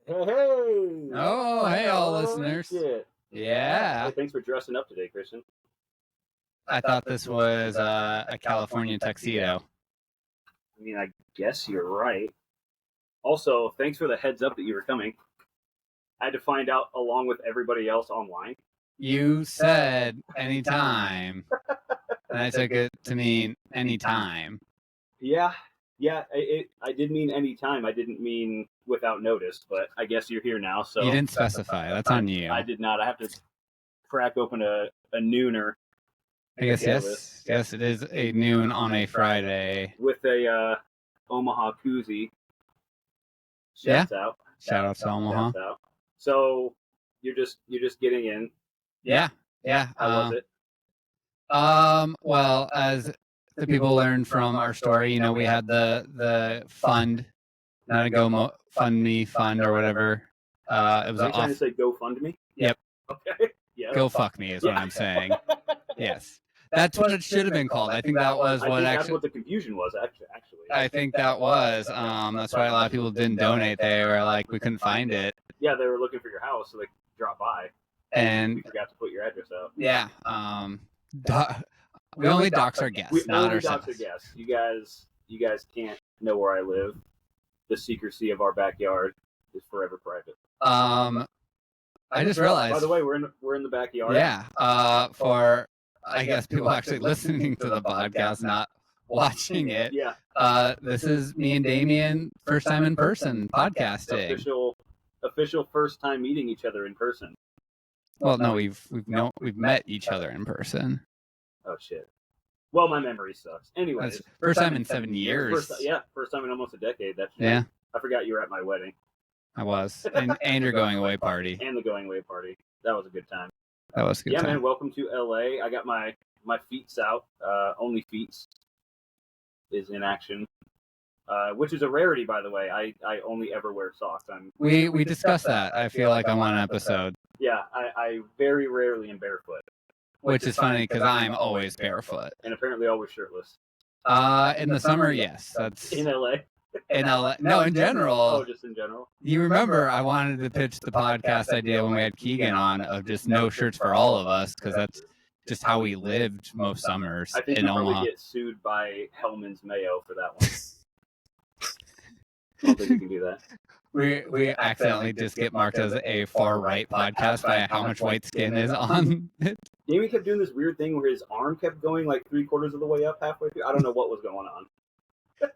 Hey! Oh, hey, all listeners. Shit. Yeah. Hey, thanks for dressing up today, Christian. I thought this was a California tuxedo. I mean, I guess you're right. Also, thanks for the heads up that you were coming. I had to find out along with everybody else online. You said anytime, and I took it to mean anytime. Yeah, I did mean anytime. I didn't mean without notice, but I guess you're here now, so... You didn't specify. That's on you. I did not. I have to crack open a nooner. I guess, yes. Yes, it is a noon on a Friday. With a Omaha koozie. Shouts out. Shout out to Omaha. Shouts out. So you're just getting in. Yeah. How was it? Well, as the people learned from our story, we had the fund, not a fund me fund or whatever. It was Are you trying to say go fund me? Yep. Okay. Yeah. Go fuck me is what I'm saying. Yes. That's what it should have been called. I think that was what that's what the confusion was, actually. I think that was. That's why a lot of people didn't donate. They were like, we couldn't find it. Yeah, they were looking for your house, so they dropped by. And we forgot to put your address out. Yeah. We only dox our guests, not ourselves. Dox our guests. You guys can't know where I live. The secrecy of our backyard is forever private. I just realized. By the way, we're in the backyard. Yeah. For I guess people actually listening to the podcast, not watching it. Yeah. This is me and Damien, first time in person podcasting. Official first time meeting each other in person. Well, no, we've met each other in person. Oh shit. Well, my memory sucks. Anyways, first time in 7 years. First time in almost a decade. That's true. Yeah. I forgot you were at my wedding. I was, and your going away party. And the going away party. That was a good time. That was a good time. Yeah, man. Welcome to LA. I got my feets out. Only feet is in action. Which is a rarity, by the way. I only ever wear socks. We discussed that, I feel like, on one episode. Yeah, I very rarely am barefoot. Which is funny, because I'm always barefoot. And apparently always shirtless. In the summer, yes. That's in LA? In LA. No, in general. Oh, just in general? You remember I wanted to pitch the podcast idea when we had Keegan on of just no shirts for all of us, because that's just how we lived most summers I think in Omaha. Probably get sued by Hellman's Mayo for that one. I don't think we can do that. We accidentally just get marked as a far-right podcast by how much white skin is on it. Jamie kept doing this weird thing where his arm kept going like 3/4 of the way up halfway through. I don't know what was going on.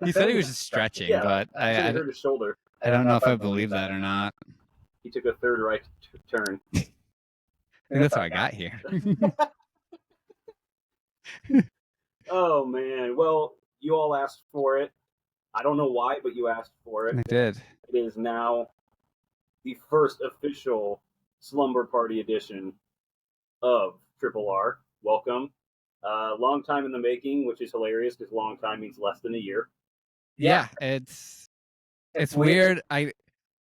He said he was just stretching, but I hurt his shoulder. I don't know if I believe that or not. He took a third right turn. I think that's how I got here. Oh, man. Well, you all asked for it. I don't know why, but you asked for it. I did. It is now the first official Slumber Party edition of Triple R. Welcome. Long time in the making, which is hilarious because long time means less than a year. Yeah, it's weird. I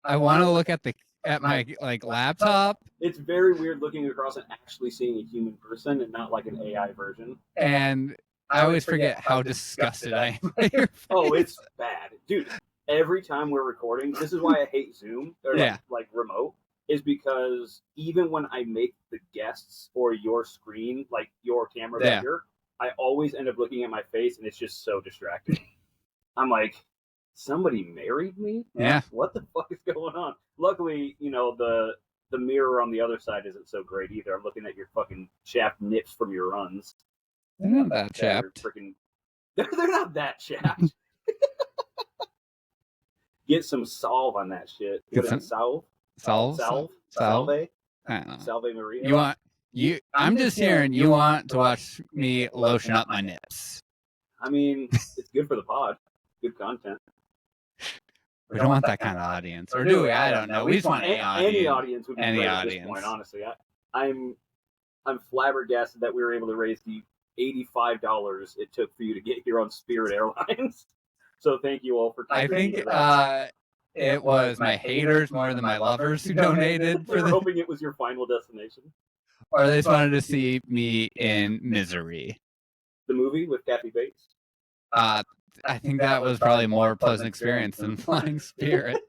want to look at my laptop. It's very weird looking across and actually seeing a human person and not like an AI version. And I always forget how disgusted I am by your face. Oh, it's bad. Dude, every time we're recording, this is why I hate Zoom or like remote, is because even when I make the guests or your screen, like your camera bigger, I always end up looking at my face and it's just so distracting. I'm like, somebody married me? Yeah. What the fuck is going on? Luckily, the mirror on the other side isn't so great either. I'm looking at your fucking chapped nips from your runs. They're not that chapped. They're not that chapped. Get some salve on that shit. Get some salve? Salve? Salve? I don't know. Salve Maria? I'm just hearing you want to watch me lotion up my nips. I mean, it's good for the pod. Good content. We don't want that kind of audience. Or do we? I don't know. We just want any audience. Any audience would be great at this point, honestly. I'm flabbergasted that we were able to raise the $85 it took for you to get here on Spirit Airlines. So thank you all for I think it was my haters more than my lovers who donated. We're hoping it was your final destination. Or they just wanted to see me in misery. The movie with Kathy Bates? I think that was probably a more pleasant experience than flying Spirit.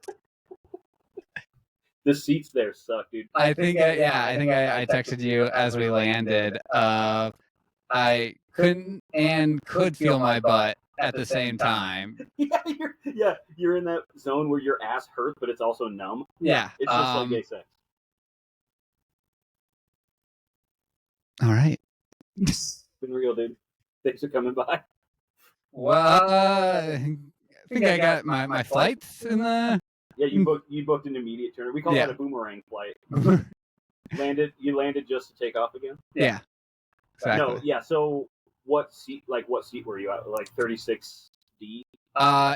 The seats there suck, dude. I think I texted you as we landed. I couldn't and could feel my butt at the same time. You're in that zone where your ass hurts, but it's also numb. Yeah, it's just like gay sex. All right, been real, dude. Thanks for coming by. Well, I think I got my flights in the. Yeah, you booked an immediate turn. We call that a boomerang flight. You landed just to take off again? Yeah. Exactly. No, yeah, so what seat were you at? Like 36D?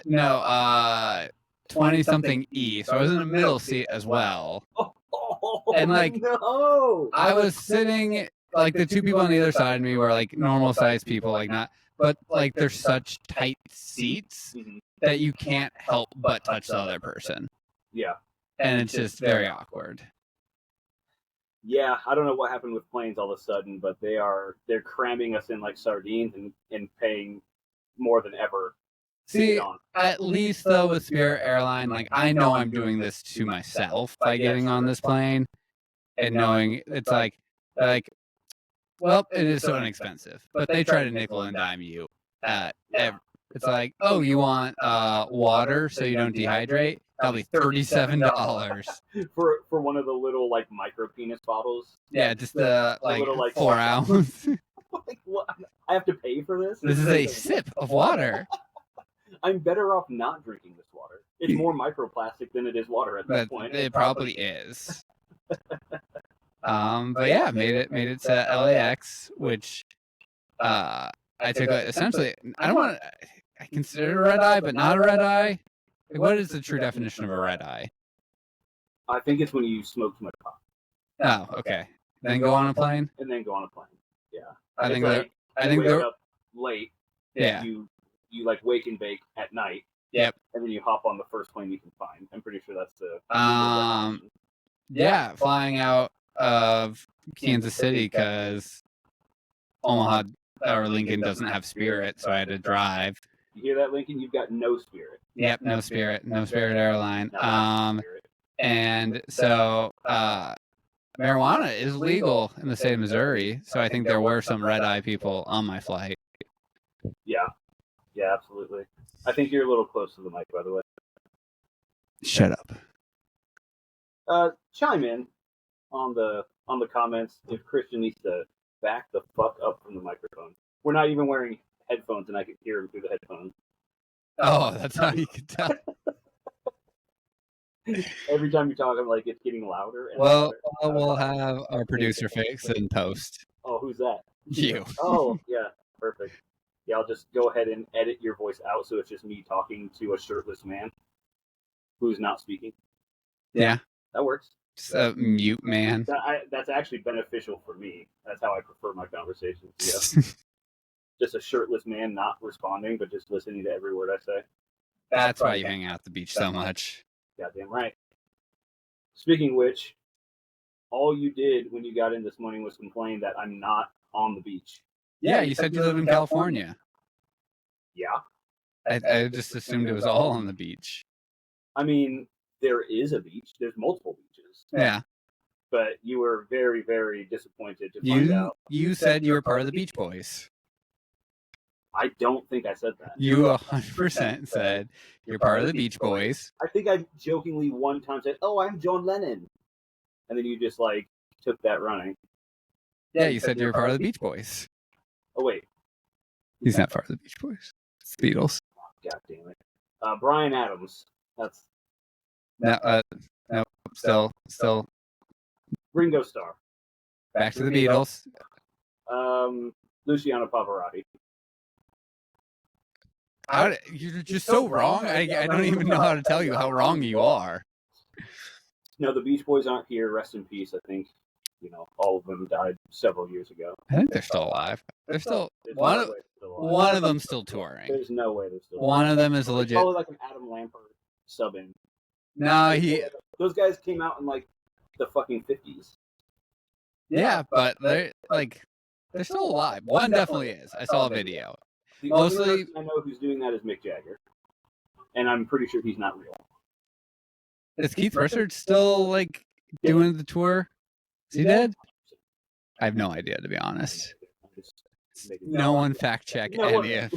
No, 20 something E. So I was in the middle seat as well. And no. I was sitting like the two people on the other side of me were like normal sized people, like not, but like they're such tight seats that you can't help but touch the other person. Yeah. And it's just very awkward. Yeah, I don't know what happened with planes all of a sudden, but they're cramming us in like sardines and paying more than ever. See, at least though with Spirit Airline, like I know I'm doing this to myself by getting on this plane and knowing it's like, well, it is so inexpensive, but they try to nickel and dime you at every. It's like, oh, you want water so you don't dehydrate? That'll be $37 for one of the little like micro penis bottles. Yeah, just the like little, 4 ounce. Like, what? I have to pay for this? This is a sip of water. I'm better off not drinking this water. It's more microplastic than it is water at this point. It probably is. But yeah, made it to LAX, which I took essentially. I consider it a red eye, but not a red eye. Like, what is the true definition of a red eye? I think it's when you smoke too much pot. Oh, okay. Then go on a plane. And then go on a plane. Yeah. I think they're up late. Yeah. You like wake and bake at night. Yep. And then you hop on the first plane you can find. I'm pretty sure that's the. Yeah, flying out of Kansas City because Omaha or Lincoln doesn't have Spirit, so I had to drive. You hear that, Lincoln? You've got no Spirit. Yep, no Spirit Airline. And so marijuana is legal in the state of Missouri, so I think there were some red eye people on my flight. Yeah, absolutely. I think you're a little close to the mic, by the way. Shut up. Chime in on the comments if Christian needs to back the fuck up from the microphone. We're not even wearing headphones, and I can hear him through the headphones. Oh, that's how you can tell. Every time you talk, I'm like, it's getting louder. And louder. We'll have our producer fix and post. Oh, who's that? You. Oh, yeah, perfect. Yeah, I'll just go ahead and edit your voice out so it's just me talking to a shirtless man who's not speaking. Yeah. That works. Just a mute man. That's actually beneficial for me. That's how I prefer my conversations. Yeah. Just a shirtless man not responding, but just listening to every word I say. That's why you hang out at the beach so much. Goddamn right. Speaking of which, all you did when you got in this morning was complain that I'm not on the beach. Yeah, you said you live in California. Yeah. I just assumed it was all on the beach. I mean, there is a beach. There's multiple beaches. Yeah. But you were very, very disappointed to find out. You said you were part of the Beach Boys. I don't think I said that. You 100% said you're part of the Beach Boys. I think I jokingly one time said, "Oh, I'm John Lennon," and then you just like took that running. Yeah, you said you're part of the Beach Boys. Oh wait, he's not part of the Beach Boys. It's the Beatles. Oh, God damn it, Bryan Adams. That's no, still. Ringo Starr. Back to the Beatles. Luciano Pavarotti. You're just so wrong. I don't even know how to tell you how wrong you are. No, the Beach Boys aren't here. Rest in peace. I think, all of them died several years ago. I think they're still alive. They're still one of them still touring. There's no way they're still alive. One of them is legit. Probably like an Adam Lampert sub-in. No, those guys came out in like the fucking 50s. Yeah, but they're still alive. One definitely is. I saw a video. The only person I know who's doing that is Mick Jagger, and I'm pretty sure he's not real. Is Keith Richards still like doing the tour? Is he dead? I have no idea, to be honest. No one fact check any of.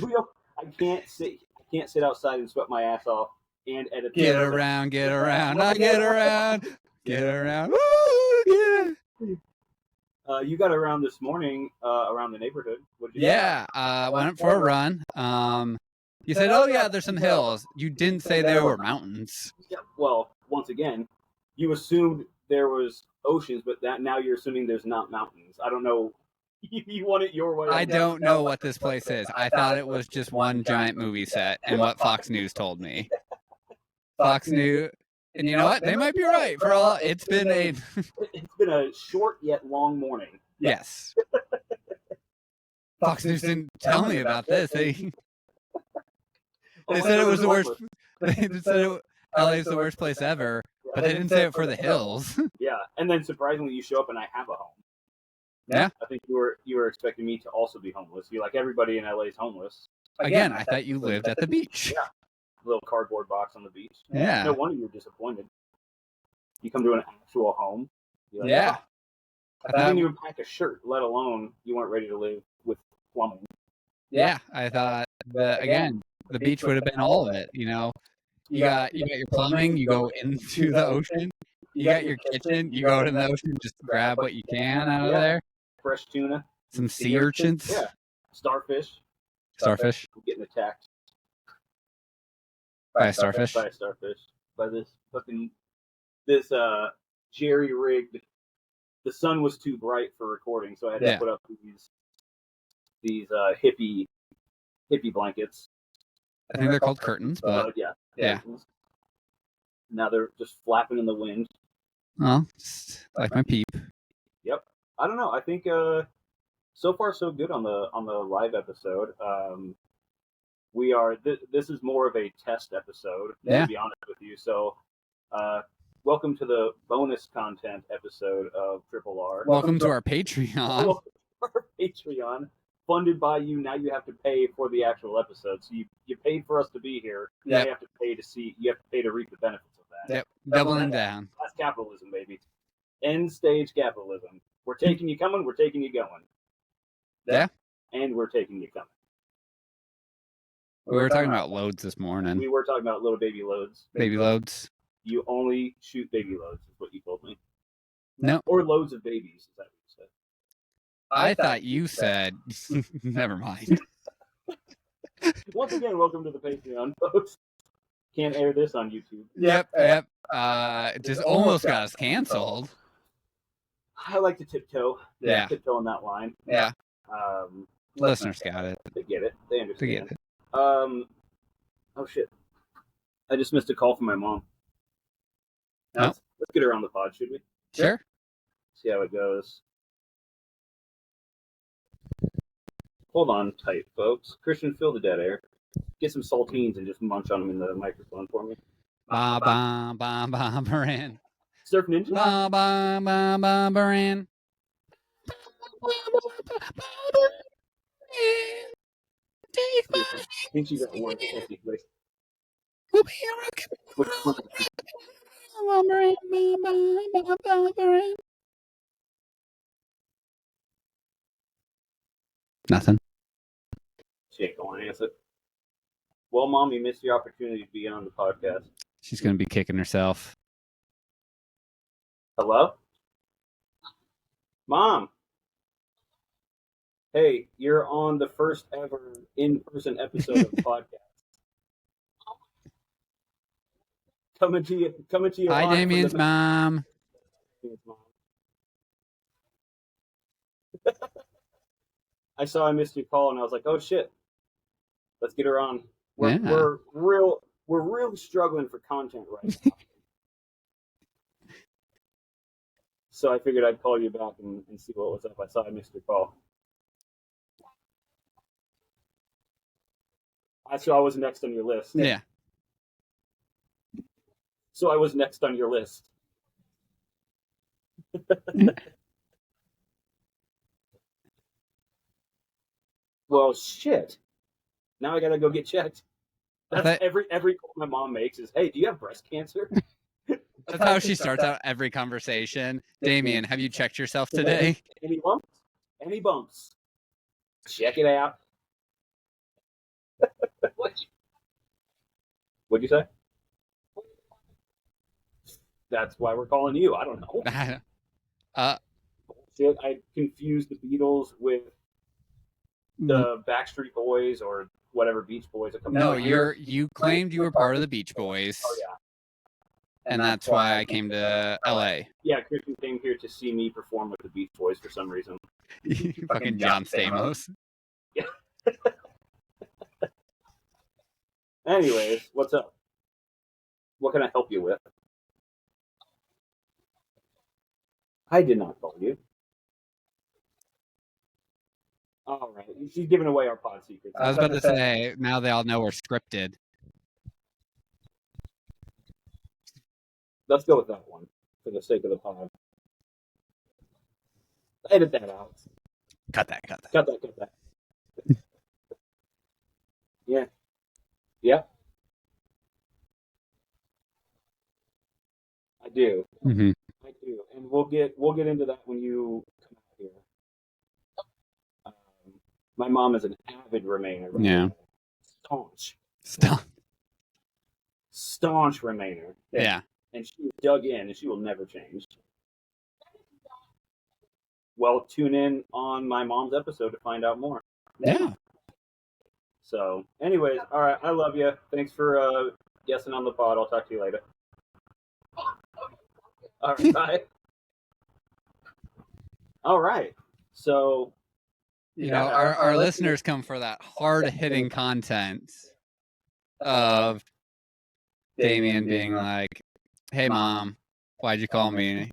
I can't sit outside and sweat my ass off and edit. Get around, I get around, get around. Woo, get. You got around this morning around the neighborhood. Went for a run. You said, "Oh yeah, there's some hills." You didn't say there were mountains. Yeah. Well, once again, you assumed there was oceans, but now you're assuming there's not mountains. I don't know. You want it your way. I don't know what this place is. I thought it was just one giant movie set, and what Fox News told me. Fox News, and you know what? They might be right. For all it's been a short yet long morning. Yes. Fox News didn't tell me about this. They said it was the worst. They said LA's the worst place ever, but they didn't say it for the hills. Yeah, and then surprisingly, you show up and I have a home. Yeah, I think you were expecting me to also be homeless. You're like, everybody in LA is homeless. Again, I thought you lived at the beach. Yeah, little cardboard box on the beach. Yeah. No wonder you're disappointed. You come to an actual home. Like, yeah. I didn't even pack a shirt, let alone you weren't ready to live with plumbing. Yeah, I thought again, the beach would have been all of it. You know, you got your plumbing, you go into the ocean. You got your kitchen, you go to the ocean, just grab what you can out of there. Fresh tuna, some sea urchins. Yeah, starfish. I'm getting attacked by a starfish. By this jerry rigged. The sun was too bright for recording, so I had to put up these hippie blankets. I think they're called curtains, but yeah. Now they're just flapping in the wind. Oh, like my peep. Yep. I don't know. I think so far so good on the live episode. This is more of a test episode, to be honest with you. So, welcome to the bonus content episode of Triple R. Welcome to our Patreon. Our Patreon, funded by you. Now you have to pay for the actual episode. So you paid for us to be here. Now you have to pay to reap the benefits of that. Yep. Doubling down. That's capitalism, baby. End stage capitalism. We're taking you coming. We're taking you going. Yeah. And we're taking you coming. We were talking about loads this morning. We were talking about little baby loads. Baby loads. You only shoot baby loads, is what you told me. No. Or loads of babies, is that what you said? I thought you said. Never mind. Once again, welcome to the Patreon, folks. Can't air this on YouTube. Yep. It just almost got us canceled. I like to tiptoe. Yeah. Tiptoe on that line. Yeah. Listeners got it. They get it. They understand. They get it. Oh shit. I just missed a call from my mom. Let's get her on the pod, should we? Sure. See how it goes. Hold on tight, folks. Christian, fill the dead air. Get some saltines and just munch on them in the microphone for me. Ba ba ba ba baran. Surf Ninja? Ba ba ba ba baran. I think she got one. Nothing. She ain't going to answer. Well, Mom, you missed your opportunity to be on the podcast. She's going to be kicking herself. Hello? Mom. Hey, you're on the first ever in-person episode of the podcast. Coming to you. Hi, Damien's mom. I saw I missed your call and I was like, oh shit. Let's get her on. We're really struggling for content right now. So I figured I'd call you back and see what was up. I saw I missed your call. So I was next on your list. Yeah. So I was next on your list. Well, shit. Now I gotta go get checked. That's every call my mom makes is, hey, do you have breast cancer? That's how she starts out every conversation. Damien, have you checked yourself today? Any bumps? Any bumps? Check it out. What'd you say? That's why we're calling you. I don't know. Shit, I confused the Beatles with the Backstreet Boys or whatever Beach Boys. No, you claimed you were part of the Beach Boys. Oh yeah. And that's why I came to LA. Yeah, Christian came here to see me perform with the Beach Boys for some reason. Fucking John Stamos. Yeah. Anyways, what's up? What can I help you with? I did not call you. All right. She's giving away our pod secrets. I was about to say, now they all know we're scripted. Let's go with that one for the sake of the pod. Edit that out. Cut that. Cut that. Yeah. Yeah. I do. Mm-hmm. I do. And we'll get into that when you come out here. My mom is an avid Remainer. Yeah. Staunch Remainer. Yeah. And she dug in, and she will never change. Well, tune in on my mom's episode to find out more. Yeah. So, anyways, all right. I love you. Thanks for guessing on the pod. I'll talk to you later. All right. Bye. All right. So, you know, our listeners come for that hard-hitting content of Damien being like, "Hey, Mom, why'd you call me?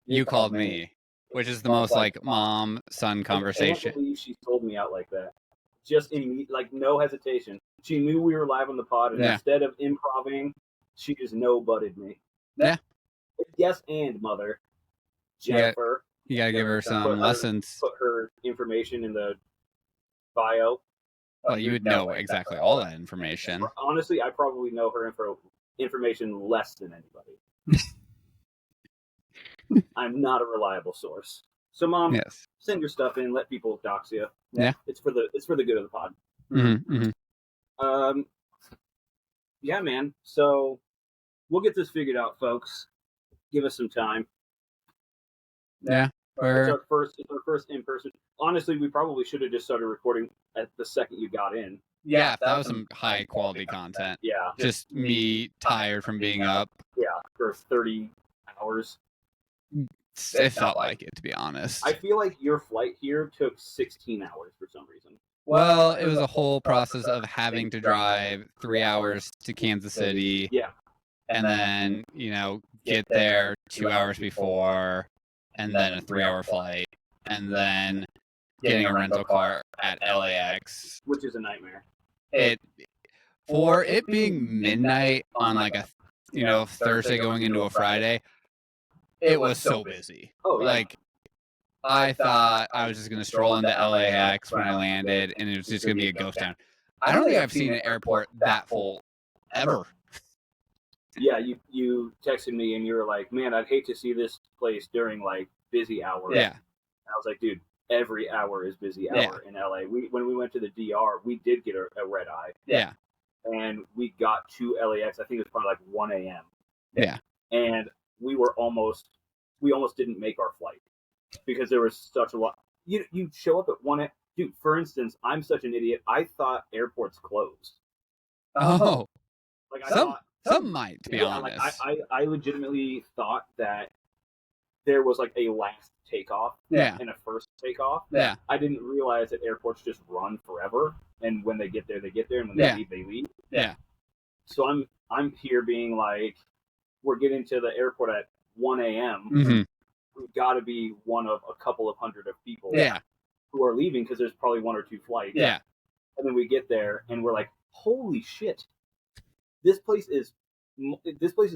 You called me," which is the most like mom-son conversation. I can't believe she told me out like that. Just like no hesitation. She knew we were live on the pod, and instead of improving, she just no-butted me. Yeah. Yes, and mother, Jennifer. You gotta give her some lessons. Put her information in the bio. Well, you would know exactly all that information. Honestly, I probably know her information less than anybody. I'm not a reliable source. So, Mom, send your stuff in. Let people dox you. Yeah, it's for the good of the pod. Mm-hmm. Yeah, man. So we'll get this figured out, folks. Give us some time. Yeah. It's our first in person. Honestly, we probably should have just started recording at the second you got in. Yeah, that was some high quality content. Yeah. Just me tired from being up. Yeah, for 30 hours. It felt like it, to be honest. I feel like your flight here took 16 hours for some reason. Well, it was a whole process of having to drive 3 hours to Kansas City. Yeah. And then, get there 2 hours before, and then a 3-hour flight, and then getting a rental car at LAX. Which is a nightmare. For it being midnight on like a, Thursday going into a Friday, it was so busy. Oh, yeah. Like, I thought I was just going to stroll into LAX when I landed, and it was just going to be a ghost town. I don't think I've seen an airport that full ever. Yeah, you texted me and you were like, "Man, I'd hate to see this place during like busy hours." Yeah. And I was like, "Dude, every hour is busy hour in LA." When we went to the DR, we did get a red eye. Yeah. And we got to LAX. I think it was probably like 1 a.m. Yeah. And we almost didn't make our flight because there was such a lot. You show up at 1 a.m. Dude, for instance, I'm such an idiot. I thought airports closed. Oh. Like Some might, to be honest. Like I legitimately thought that there was like a last takeoff and a first takeoff. Yeah. I didn't realize that airports just run forever, and when they get there, they get there, and when they leave, they leave. Yeah. So I'm here being like, we're getting to the airport at 1 a.m. Mm-hmm. We've got to be one of a couple of hundred of people who are leaving because there's probably 1 or 2 flights. Yeah. And then we get there, and we're like, holy shit. This place is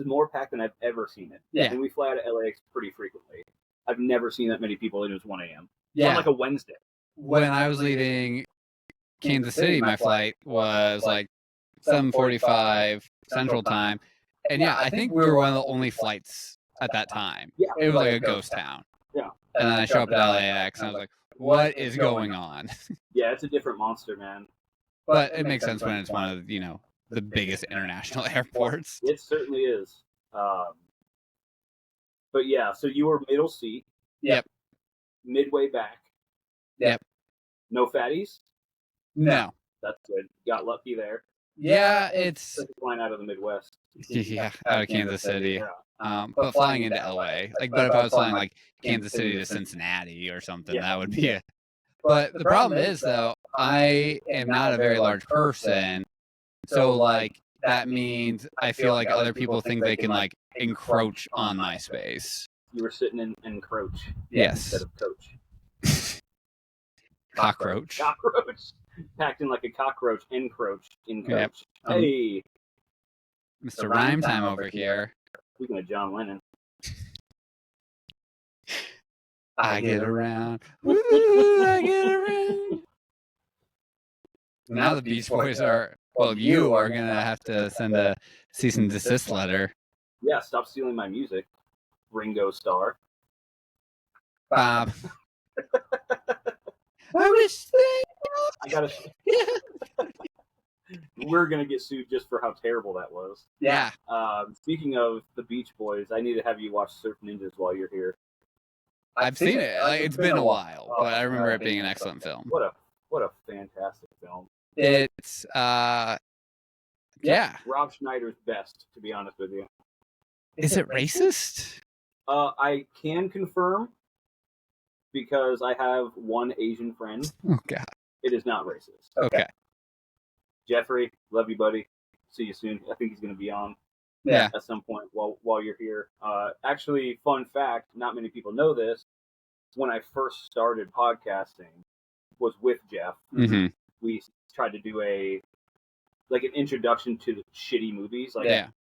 more packed than I've ever seen it. Yeah. And we fly out of LAX pretty frequently. I've never seen that many people, and it was 1 a.m. Yeah. On like a Wednesday. When I was leaving Kansas City, my flight was like 7:45 Central Time, And yeah, I think we were one of the only flights at that time. Yeah. It was like a ghost town. Yeah. And then I show up at LAX and I was like, what is going on? Yeah, it's a different monster, man. But it makes sense when it's one of, the biggest international airports. It certainly is. But yeah, so you were middle seat. Yep. Midway back. Yep. No fatties? No. That's good. Got lucky there. Yeah, it's flying out of the Midwest. Yeah, out of Kansas City. Yeah. But flying into LA, but if I was flying like Kansas City to Cincinnati or something, that would be it. But the problem is, though, I am not a very large person, so like that means I feel like other people think they can like encroach on my space. You were sitting in encroach. Yes. Instead of coach. Cockroach. Cockroach. Packed in like a cockroach, encroach, in coach. Yep. Hey. Mr. Rhyme Time over here. Speaking of John Lennon. I get around. Woo, I get around. Now the Beach Boys are, you are going to have to send a cease and desist letter. Yeah, stop stealing my music, Ringo Starr. Bob. I wish they... I gotta... We're going to get sued just for how terrible that was. Yeah. Speaking of the Beach Boys, I need to have you watch Surf Ninjas while you're here. I've seen it. Like, it's been a while, but I remember it being an excellent film. What a fantastic film. It's yeah. Rob Schneider's best, to be honest with you. Is it racist? I can confirm because I have one Asian friend. Oh God. It is not racist. Okay. Jeffrey, love you, buddy. See you soon. I think he's going to be on. Yeah. At some point while you're here. Actually, fun fact, not many people know this. When I first started podcasting, was with Jeff. Mm-hmm. We tried to do an introduction to the shitty movies,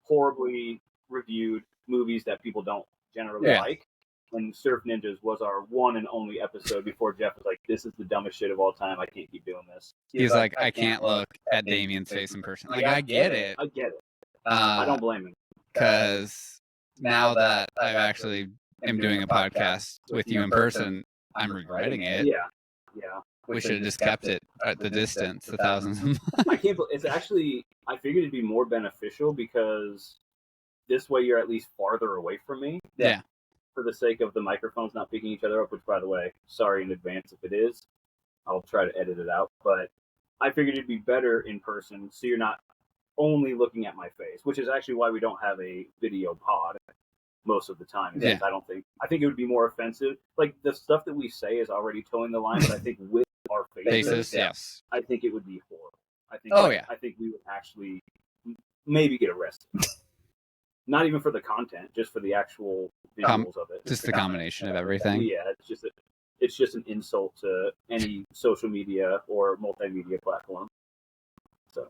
horribly reviewed movies that people don't generally like. And Surf Ninjas was our one and only episode before Jeff was like, "This is the dumbest shit of all time. I can't keep doing this." He's like, "I can't look at Damien's face in person." Like, I get it. I get it. I don't blame him. Because now that I actually am doing a podcast with you in person, I'm regretting it. Yeah. We should have just kept it at the distance, the thousands of miles. I can't. It's actually. I figured it'd be more beneficial because this way you're at least farther away from me. Yeah. For the sake of the microphones not picking each other up, which, by the way, sorry in advance if it is. I'll try to edit it out. But I figured it'd be better in person, so you're not only looking at my face, which is actually why we don't have a video pod most of the time. Yeah. I think it would be more offensive. Like, the stuff that we say is already towing the line, but I think with our faces, yes. I think it would be horrible. I think we would actually maybe get arrested. Not even for the content, just for the actual visuals of it. Just the combination of everything. Yeah, it's just an insult to any social media or multimedia platform. So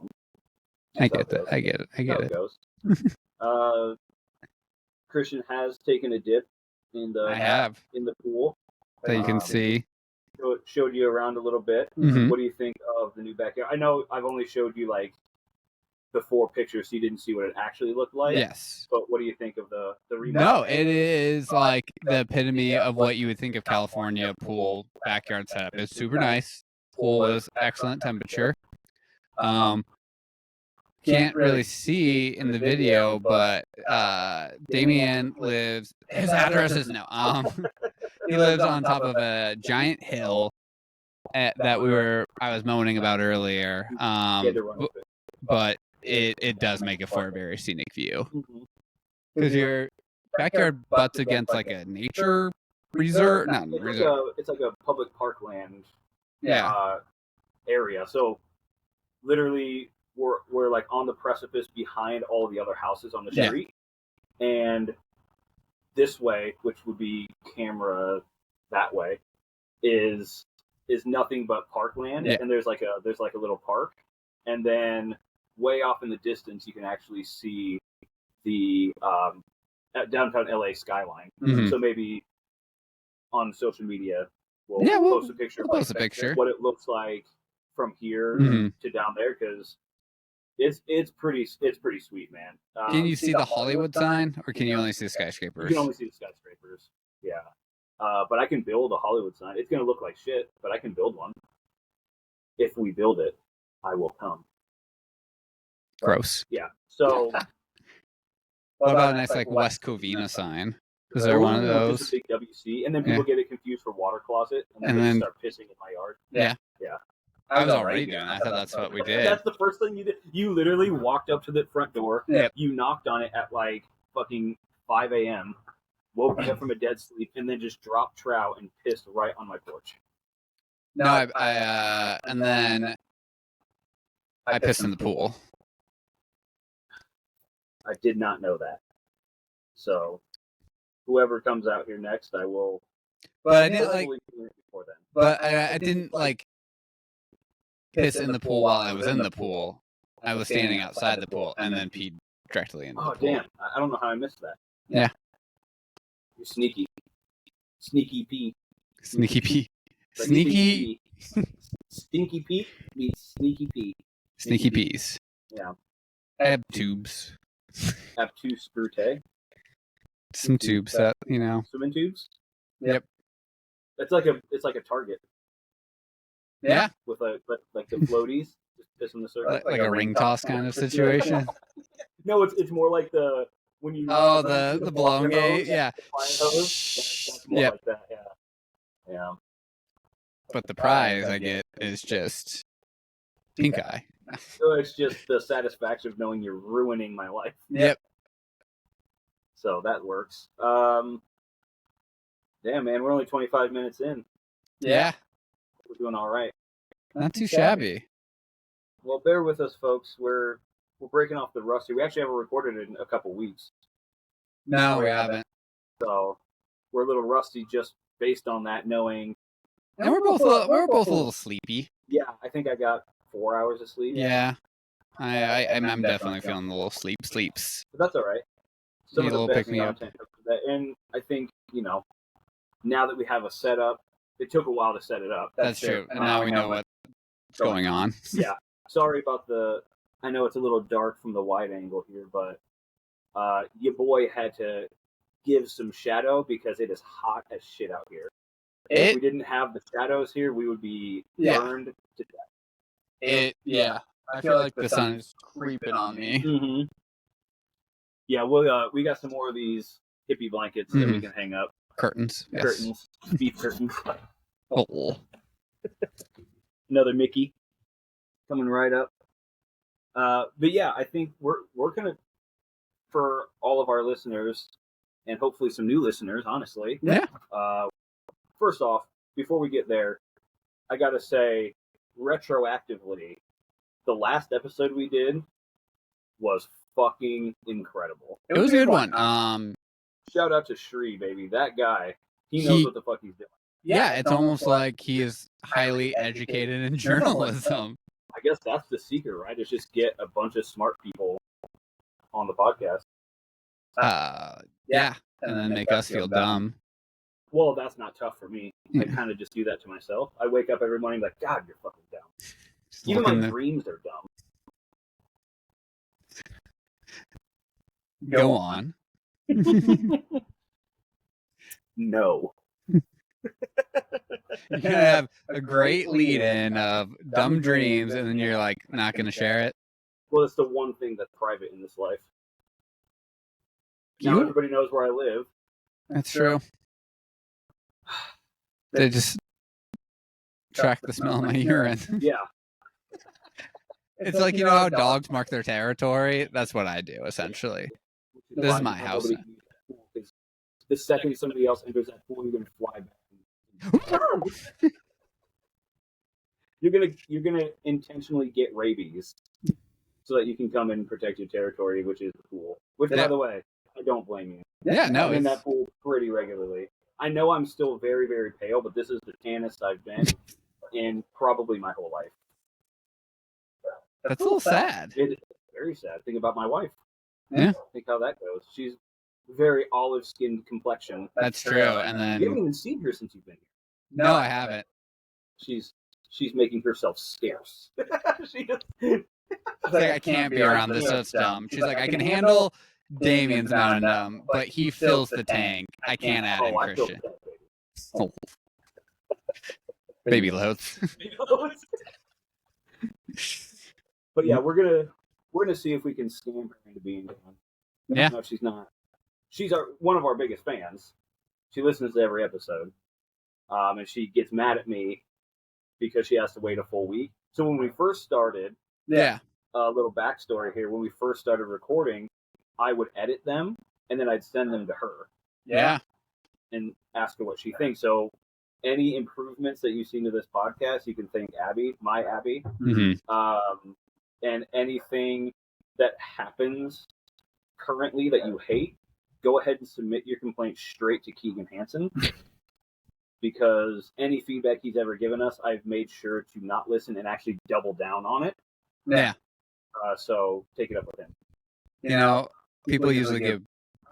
I get it. Goes. Christian has taken a dip in the pool. That you can see. Showed you around a little bit. Mm-hmm. What do you think of the new backyard? I know I've only showed you like the 4 pictures, so you didn't see what it actually looked like. Yes. But what do you think of the remake? No, it is like the epitome of what you would think of California pool backyard setup. It's super nice. Pool is excellent temperature. Can't really see in the video, but Damien lives. His address is he lives on top of a giant hill that I was moaning about earlier. But it does make it for a very scenic view because your backyard butts against like a nature reserve. It's like a public parkland. Area. So literally, we're like on the precipice behind all the other houses on the street, and this way, which would be camera that way, is nothing but parkland, and there's like a little park, and then way off in the distance you can actually see the downtown LA skyline. Mm-hmm. So maybe on social media we'll post a picture. We'll post a picture. What it looks like from here mm-hmm. to down there, because It's pretty sweet, man. Can you see the Hollywood sign, or can you only see the skyscrapers? You can only see the skyscrapers. Yeah. But I can build a Hollywood sign. It's gonna look like shit, but I can build one. If we build it, I will come. Gross. Yeah. So. What about a nice like West Covina sign? Is there one of those? Just a big WC, and then people get it confused for water closet, and then start pissing in my yard. Yeah. Yeah. I was already doing that. I thought that's what we did. That's the first thing you did. You literally walked up to the front door. Yep. You knocked on it at like fucking 5 a.m., woke me up from a dead sleep, and then just dropped trout and pissed right on my porch. No, and then I pissed in the pool. I did not know that. So, whoever comes out here next, I will. But I didn't like. Before then. But I didn't like piss in the pool while I was in the pool. I was standing outside the pool and then peed directly into the pool. Oh damn! I don't know how I missed that. Yeah. You're sneaky. Sneaky pee. Sneaky pee. Sneaky. Stinky pee means sneaky pee. Sneaky peas. Yeah. I have tubes. Have two sprute. Some tubes that, you know. Swimming tubes? Yep. It's like a target. Yeah. With like the floaties. Just piss in the circle. Like a ring toss kind of situation. No, it's more like the when you the blown gate, yeah. That's more like that, yeah. Yeah. But the prize I get is just pink eye. So it's just the satisfaction of knowing you're ruining my life. Yep. So that works. Damn, man, we're only 25 minutes in. Yeah. We're doing all right. Not too shabby. Well, bear with us, folks. We're breaking off the rusty. We actually haven't recorded it in a couple weeks. No, we haven't. So we're a little rusty just based on that, knowing. And we're both a little sleepy. Yeah, I think I got 4 hours of sleep. Yeah. I'm definitely feeling a little sleeps. But that's all right. Some Need of a the little best pick me up. And I think, now that we have a setup, it took a while to set it up. That's true. And now we know what's going on. Yeah. Sorry about I know it's a little dark from the wide angle here, but your boy had to give some shadow because it is hot as shit out here. If we didn't have the shadows here, we would be burned to death. I feel like the sun is creeping on me. Mm-hmm. Yeah, we got some more of these hippie blankets that we can hang up. Curtains. Yes. Curtains. Beef curtains. Oh. Another Mickey coming right up. But yeah, I think we're gonna, for all of our listeners and hopefully some new listeners, honestly. Yeah. First off, before we get there, I gotta say, retroactively, the last episode we did was fucking incredible. It was a good one. Shout out to Shree, baby. That guy, he knows what the fuck he's doing. Yeah, it's almost like he is highly educated in journalism. I guess that's the secret, right? Is just get a bunch of smart people on the podcast. Yeah, and then make us feel dumb. Well, that's not tough for me. I kind of just do that to myself. I wake up every morning like, God, you're fucking dumb. Even my dreams are dumb. Go on. No. You're gonna have a great lead-in of dumb dreams, and then you're like not gonna share it. Well, it's the one thing that's private in this life. Now everybody knows where I live. That's true. They just track the smell of my urine. Yeah. It's like, you know how dogs mark their territory? That's what I do, essentially. This is my house. The second somebody else enters that pool, you're going to fly back. You're gonna intentionally get rabies so that you can come and protect your territory, which is the pool. Which, by the way, I don't blame you. Yeah, no. I'm in that pool pretty regularly. I know I'm still very, very pale, but this is the tannest I've been in probably my whole life. That's a little sad. It's very sad. Think about my wife. Yeah. Think how that goes. She's very olive-skinned complexion. That's true. And then you haven't even seen her since you've been here. No, I haven't. She's making herself scarce. She's like, I can't be around this, so it's dumb. She's like, I can handle Damien's amount of numb, but he fills the tank. I can't add in Christian. Oh. Baby loads. But yeah, we're gonna see if we can scam her into being on. Yeah. No, she's not. She's one of our biggest fans. She listens to every episode, and she gets mad at me because she has to wait a full week. So when we first started, a little backstory here. When we first started recording, I would edit them and then I'd send them to her. Yeah. And ask her what she thinks. So any improvements that you've seen to this podcast, you can thank Abby, my Abby. Mm-hmm. And anything that happens currently that you hate, go ahead and submit your complaint straight to Keegan Hansen. Because any feedback he's ever given us, I've made sure to not listen and actually double down on it. Yeah. So take it up with him. You know, people usually give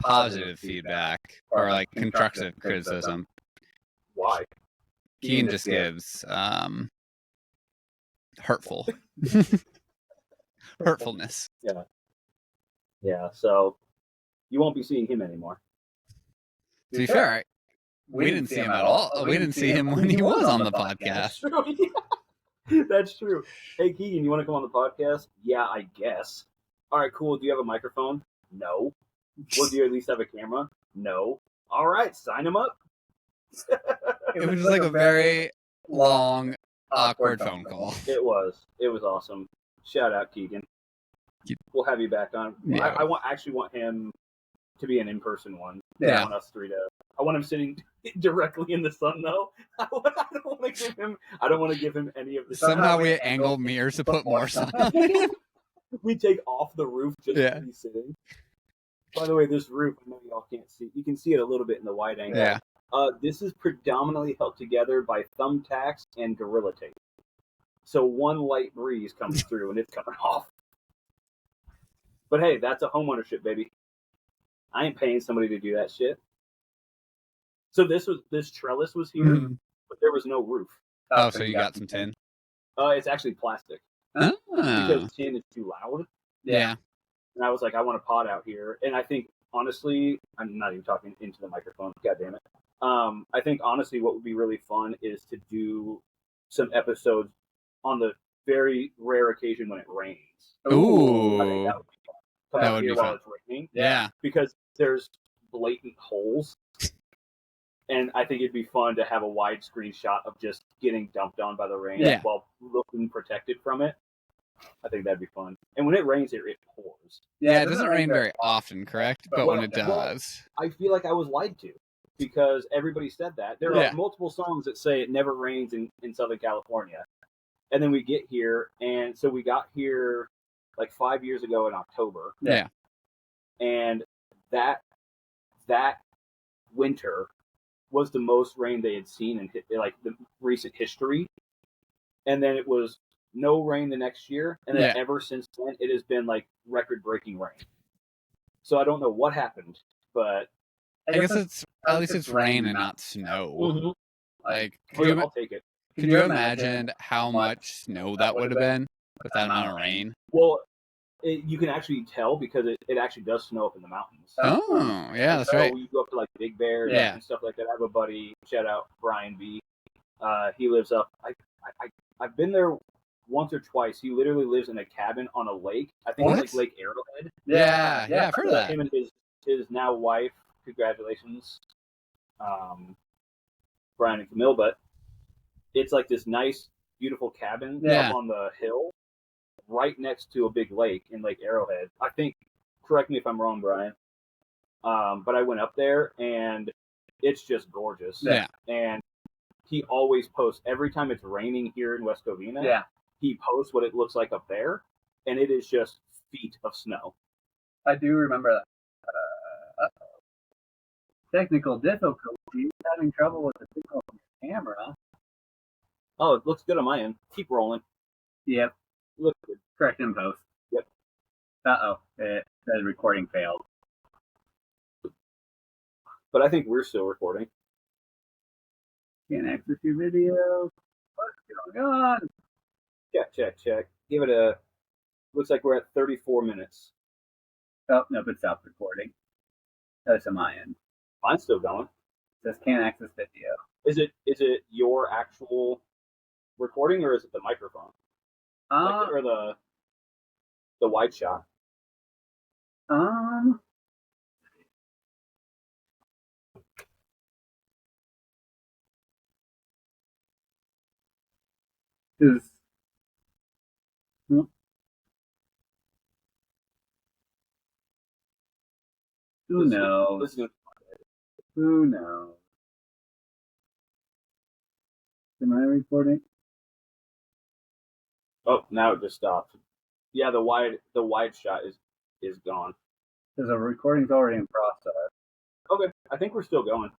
positive feedback or like constructive criticism. Why? Keegan just gives hurtfulness. Yeah. So you won't be seeing him anymore. To be fair, we didn't see him at all. We didn't see him when he was on the podcast. That's true. That's true. Hey, Keegan, you want to come on the podcast? Yeah, I guess. All right, cool. Do you have a microphone? No. Well, do you at least have a camera? No. All right, sign him up. It was just like a very long, awkward phone call. It was awesome. Shout out, Keegan. We'll have you back on. Yeah. I actually want him to be an in-person one. Yeah. I want us three to. I want him sitting directly in the sun, though. I don't want to give him any of the. Somehow we angle mirrors to put more sun. We take off the roof just to be sitting. By the way, this roof, I know y'all can't see. You can see it a little bit in the wide angle. Yeah. This is predominantly held together by thumbtacks and Gorilla Tape. So one light breeze comes through and it's coming off. But hey, that's a homeownership, baby. I ain't paying somebody to do that shit. So this trellis was here, but there was no roof. Oh, so you got some tin? It's actually plastic. Oh. Because tin is too loud. Yeah. And I was like, I want a pod out here. And I think, honestly, I'm not even talking into the microphone. God damn it. I think, honestly, what would be really fun is to do some episodes on the very rare occasion when it rains. Ooh. I think that would be fun. Come out here while it's raining. Yeah. Because there's blatant holes. And I think it'd be fun to have a widescreen shot of just getting dumped on by the rain while looking protected from it. I think that'd be fun. And when it rains here, it pours. Yeah, it doesn't rain very often, correct? But when it does. I feel like I was lied to because everybody said that. There are multiple songs that say it never rains in Southern California. And then we get here, and so we got here like 5 years ago in October. Yeah. And that winter was the most rain they had seen in like the recent history. And then it was no rain the next year, and then ever since then, it has been like record-breaking rain. So I don't know what happened, but I guess it's at least it's rain and not snow. Mm-hmm. Like, I'll take it. Can you imagine how much snow that would have been with that amount of rain? Well, you can actually tell because it actually does snow up in the mountains. Oh, yeah, that's right. You go up to like Big Bear and stuff like that. I have a buddy, shout out Brian B. He lives up. I've been there once or twice. He literally lives in a cabin on a lake. I think it's like Lake Arrowhead. Yeah, I've heard of that. Him and his now wife. Congratulations, Brian and Camille. But it's like this nice, beautiful cabin up on the hill, right next to a big lake in Lake Arrowhead. I think. Correct me if I'm wrong, Brian. But I went up there and it's just gorgeous. Yeah. And he always posts every time it's raining here in West Covina. Yeah. He posts what it looks like up there, and it is just feet of snow. I do remember that. Technical difficulties. Having trouble with the signal from your camera. Oh, it looks good on my end. Keep rolling. Yep. Looks good. Correct in post. Yep. The recording failed. But I think we're still recording. Can't access your video. What's going on? Check. Give it a Looks like we're at 34 minutes. Oh, nope, it stopped recording. That's on my end. Mine's still going. It says can't access video. Is it your actual recording or is it the microphone? Or the wide shot? Who knows? Who knows? Am I recording? Oh, now it just stopped. Yeah, the wide shot is gone. Because the recording's already in process. Okay, I think we're still going.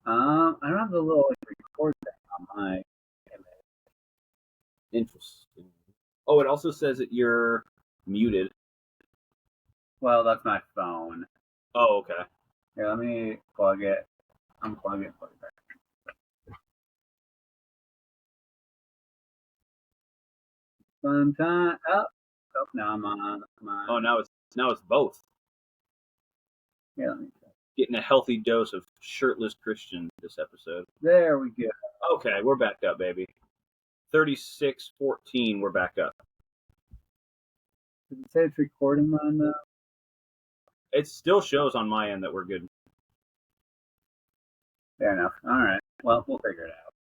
I don't have the little record thing on my image. Interesting. Oh, it also says that you're muted. Well, that's my phone. Oh, okay. Here, let me plug it. Unplug it, plug it back. Fun time. Oh, now I'm on. Oh, now it's both. Yeah, let me check. Getting a healthy dose of shirtless Christian this episode. There we go. Okay, we're back up, baby. 36:14, we're back up. Does it say it's recording mine now? It still shows on my end that we're good. Fair enough. All right. Well, we'll figure it out.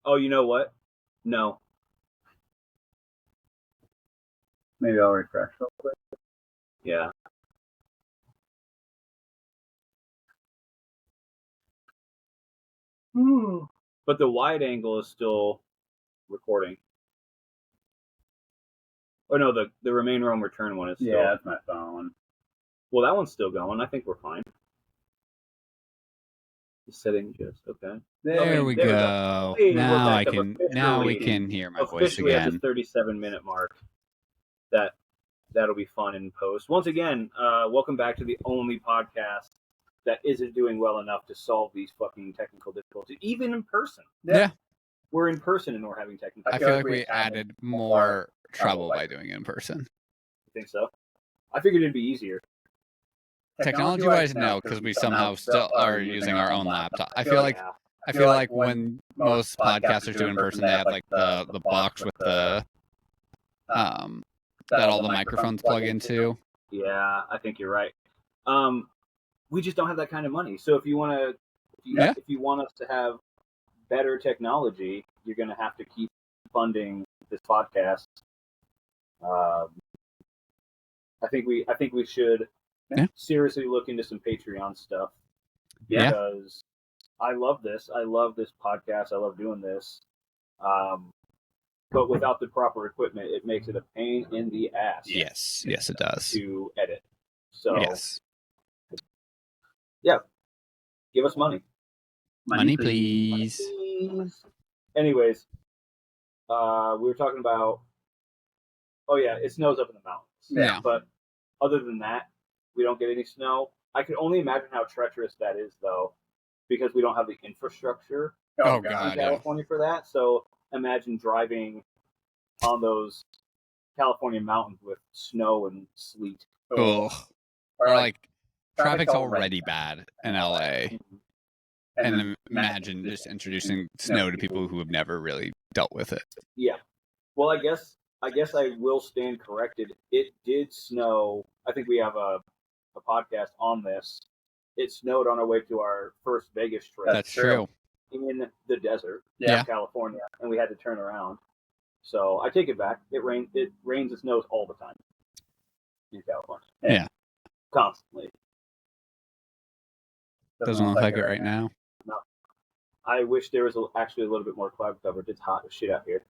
Oh, you know what? No. Maybe I'll refresh real quick. Yeah. But the wide angle is still recording. Oh no, the remain roam return one is still. Yeah, that's my phone. Well, that one's still going. I think we're fine. The setting just okay. There we go. Hey, now we can hear my voice again. At the 37-minute mark. That'll be fun in post. Once again, welcome back to the only podcast that isn't doing well enough to solve these fucking technical difficulties, even in person. Yeah. We're in person and we're having technical. I feel like we added more trouble by doing it in person. You think so? I figured it'd be easier. Technology-wise, no, because we somehow still are using our own laptop. I feel like when most podcasters do in person, they have like the box with the that all the microphones plug into. Yeah, I think you're right. We just don't have that kind of money. So if you want us to have better technology, you're going to have to keep funding this podcast. I think we should seriously look into some Patreon stuff. Yeah. Because I love this. I love this podcast. I love doing this. But without the proper equipment, it makes it a pain in the ass. Yes, it does. To edit. So yes. Yeah. Give us money. Money, please. Anyways, we were talking about. Oh yeah, it snows up in the mountains. Yeah. But other than that, we don't get any snow. I can only imagine how treacherous that is, though, because we don't have the infrastructure in California for that. So imagine driving on those California mountains with snow and sleet. Or like traffic's already bad in LA. And imagine just introducing snow to people who have never really dealt with it. Yeah. Well, I guess I will stand corrected. It did snow. I think we have a podcast on this. It snowed on our way to our first Vegas trip. That's true. In the desert of California, and we had to turn around. So I take it back. It rains and snows all the time in California. Yeah. Constantly. Doesn't look like it right now. No. I wish there was actually a little bit more cloud cover. It's hot as shit out here.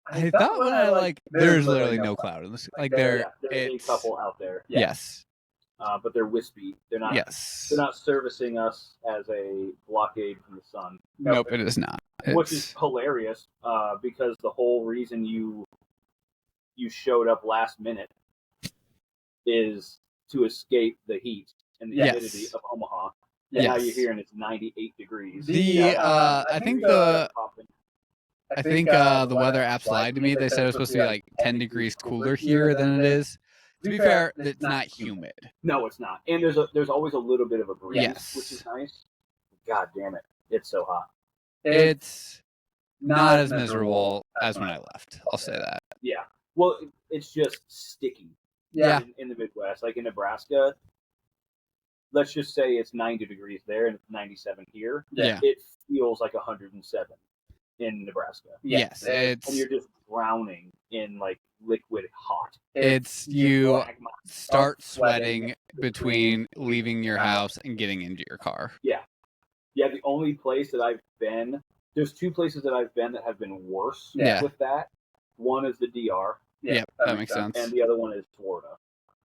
I thought when there's literally no cloud in this. Like there's a couple out there. Yes. But they're wispy. They're not. Yes. They're not servicing us as a blockade from the sun. Nope, it is not. Which is hilarious, because the whole reason you showed up last minute is to escape the heat and the humidity of Omaha. And now you're here and it's 98 degrees. I think the I think the weather apps lied to me. They said it was supposed to be like 10 degrees cooler here than it is. To be fair, it's not humid. No, it's not. And there's always a little bit of a breeze, Yes. which is nice. God damn it. It's so hot. It's not as miserable as when I left. I'll say that. Yeah. Well, it's just sticky. Yeah. In the Midwest, like in Nebraska, let's just say it's 90 degrees there and it's 97 here. Yeah. It feels like 107 in Nebraska. Yes. And you're just drowning in like liquid hot. It's you start sweating between leaving your house and getting into your car. Yeah. Yeah, the only place that I've been, there's two places that I've been that have been worse with that. One is the DR. Yeah, that makes sense. And the other one is Florida.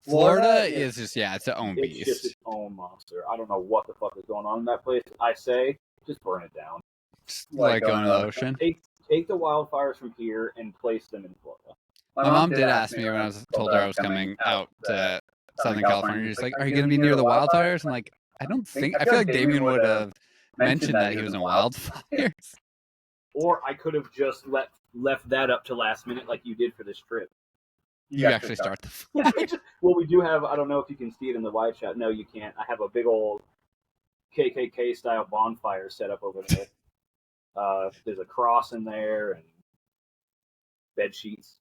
Florida is just, it's its own beast. It's just its own monster. I don't know what the fuck is going on in that place. I say, just burn it down. Just like going to the ocean. Take the wildfires from here and place them in Florida. My mom did ask me when I was told her I was coming out to Southern California. She's like, "Are you going to be near the wildfires?" I'm like, I feel like Damien would have mentioned that he was in wildfires. Or I could have just left that up to last minute like you did for this trip. You actually start the fire. Well, we do have, I don't know if you can see it in the live chat. No, you can't. I have a big old KKK style bonfire set up over there. There's a cross in there and bed sheets.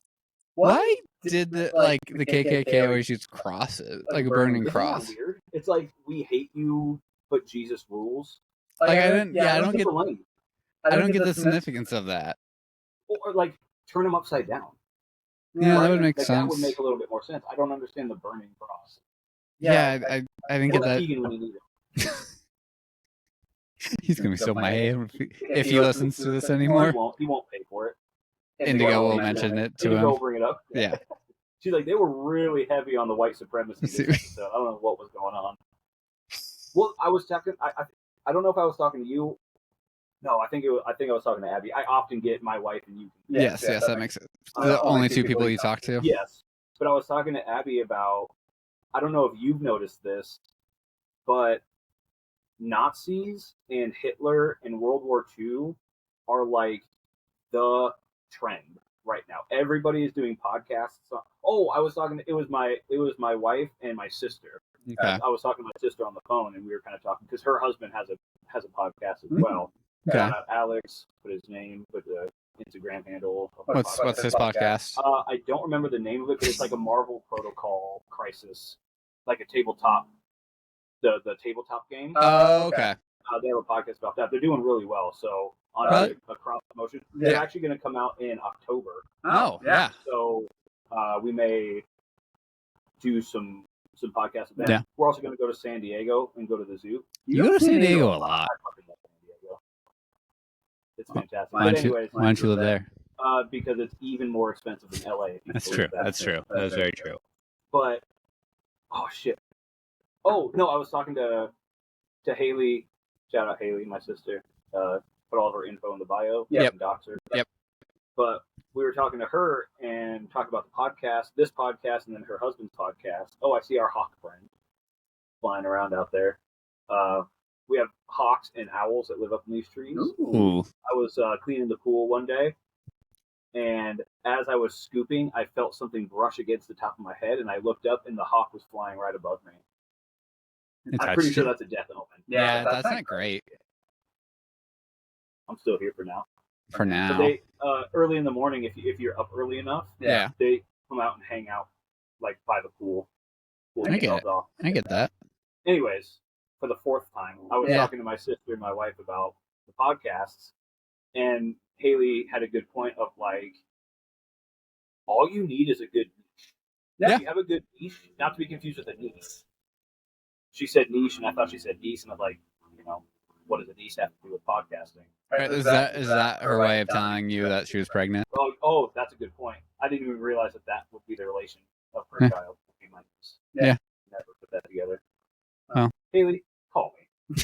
Why did the KKK always use crosses, like a burning cross? Isn't that weird? It's like, we hate you, but Jesus rules. Like I don't get the significance of that. Or like turn them upside down. Yeah, that would make sense. That would make a little bit more sense. I don't understand the burning cross. Yeah, I didn't get that. Keegan when you need it. He's gonna be so mad if he listens to this anymore. He won't pay for it. Indigo will mention it to him. Indigo will bring it up. Yeah. She's like, they were really heavy on the white supremacy this episode. I don't know what was going on. Well, I was talking. I don't know if I was talking to you. No, I think I was talking to Abby. I often get my wife and you. Yes, that makes sense. The only two people you talk to. Yes, but I was talking to Abby about. I don't know if you've noticed this, but Nazis and Hitler in World War II are like the trend right now. Everybody is doing podcasts. I was talking. It was my wife and my sister. Okay. I was talking to my sister on the phone, and we were kind of talking because her husband has a podcast as well. Okay. Alex, put his name, put the Instagram handle. What's his podcast? I don't remember the name of it, but it's like a Marvel Protocol Crisis, like a tabletop, the tabletop game. Oh, okay. They have a podcast about that. They're doing really well. So on a cross promotion, they're actually going to come out in October. Oh, yeah. So we may do some podcasts with them. Yeah. We're also going to go to San Diego and go to the zoo. You go to San Diego a lot. I fucking love San Diego. It's fantastic. Why don't you live there? Because it's even more expensive than LA. That's true. That's true. That is very true. But oh shit. Oh no, I was talking to Haley. Shout out Haley, my sister. Put all of her info in the bio. Yep. Doxer. Yep. But we were talking to her and talking about the podcast, this podcast, and then her husband's podcast. Oh, I see our hawk friend flying around out there. We have hawks and owls that live up in these trees. Ooh. I was cleaning the pool one day, and as I was scooping, I felt something brush against the top of my head, and I looked up, and the hawk was flying right above me. I'm pretty sure that's a death omen. Yeah, that's not great. I'm still here for now. For now. So they early in the morning, if you're up early enough, they come out and hang out like by the pool. I get that. Anyways, for the fourth time, I was talking to my sister and my wife about the podcasts, and Haley had a good point of like, all you need is a good niche. Yeah. If you have a good niche, not to be confused with a niche. She said niche, and I thought she said niche, and I'm like, what does a niche have to do with podcasting? Right, is that her way of telling you that she was pregnant? Oh, that's a good point. I didn't even realize that would be the relation of her child. Yeah. Never put that together. Oh. Haley, call me.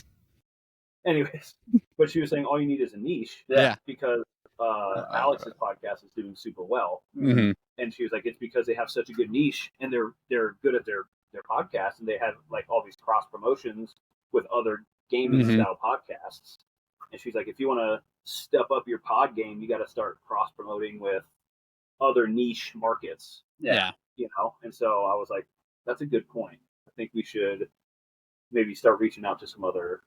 Anyways, but she was saying all you need is a niche. Yeah. Because Alex's podcast is doing super well. Mm-hmm. And she was like, it's because they have such a good niche and they're good at their podcast, and they have like all these cross promotions with other gaming style podcasts. And she's like, if you want to step up your pod game, you got to start cross promoting with other niche markets. Yeah. You know, and so I was like, that's a good point. I think we should maybe start reaching out to some other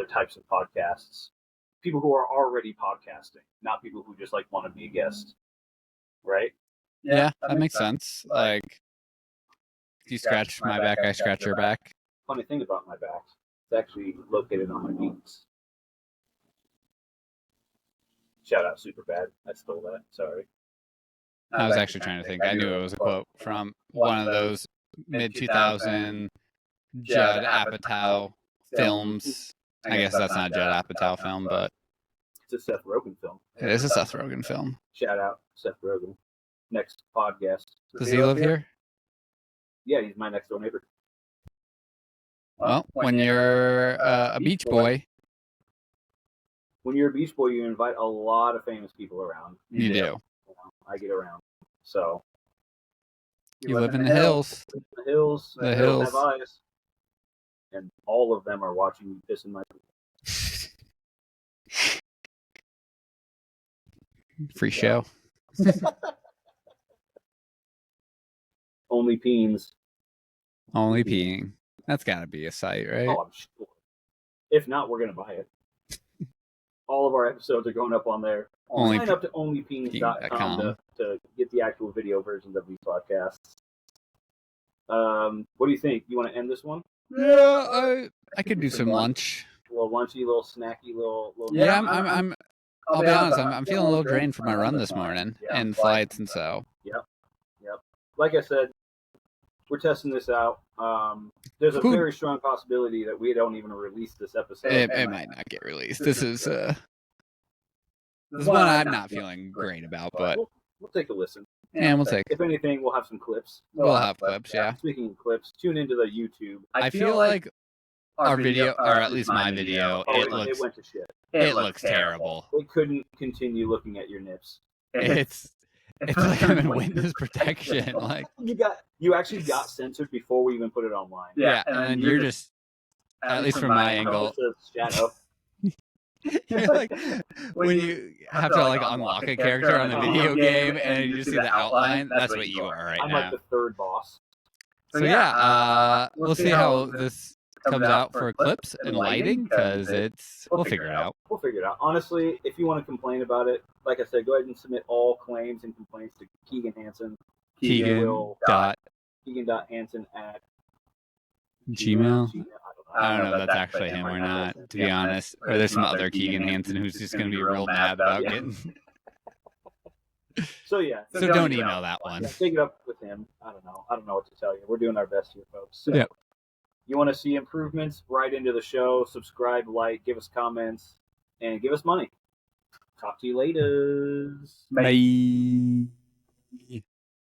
types of podcasts, people who are already podcasting, not people who just like want to be a guest, right? Yeah, that makes sense. Like, you scratch my back, I scratch your back. Funny thing about my back, it's actually located on my knees. Shout out Superbad. I stole that. Sorry. I was actually trying to think. I knew it was a quote from one of those mid-2000 Judd Apatow films. I guess that's not a Judd Apatow film, but it's a Seth Rogen film. It is a Seth Rogen film. Shout out Seth Rogen. Next podcast. Does he live here? Yeah, he's my next door neighbor. Well, when you're a beach boy. When you're a beach boy, you invite a lot of famous people around. You do. I get around. So. You live in the hills. The hills. The hills. Have eyes. And all of them are watching you piss in my Free show. Only peens. Only peeing. That's got to be a site, right? Oh, I'm sure. If not, we're going to buy it. All of our episodes are going up on there. Sign up to onlypeens.com to get the actual video versions of these podcasts. What do you think? You want to end this one? Yeah, I could do some lunch. A little lunchy, little snacky, little. Yeah, I'll be honest. I'm feeling a little drained from my run this morning and flights and so. Yep. Like I said, we're testing this out. There's a very strong possibility that we don't even release this episode. It might not get released. This is one I'm not feeling great about, but we'll take a listen. And we'll take. If anything, we'll have some clips. We'll have clips, yeah. Speaking of clips, tune into the YouTube. I feel like our video, or at least my video, it went to shit. It looks terrible. It couldn't continue looking at your nips. It's like I'm in witness protection. Like you actually got censored before we even put it online. Yeah, and then you're just, at least from my angle. Shadow. You're like when you have to like unlock a character on a video game and you just see the outline. That's what you are right now. I'm like the third boss. So yeah, we'll see how this comes out for clips and lighting because we'll figure it out. We'll figure it out. Honestly, if you want to complain about it, like I said, go ahead and submit all claims and complaints to Keegan Hansen. Keegan.Hansen at Gmail. I don't know if that's actually him or not, to be honest. Or there's some other Keegan Hansen who's just going to be real mad about getting. So yeah. So don't email that one. Yeah, take it up with him. I don't know what to tell you. We're doing our best here, folks. So, you want to see improvements? Write into the show, subscribe, like, give us comments, and give us money. Talk to you later. Bye.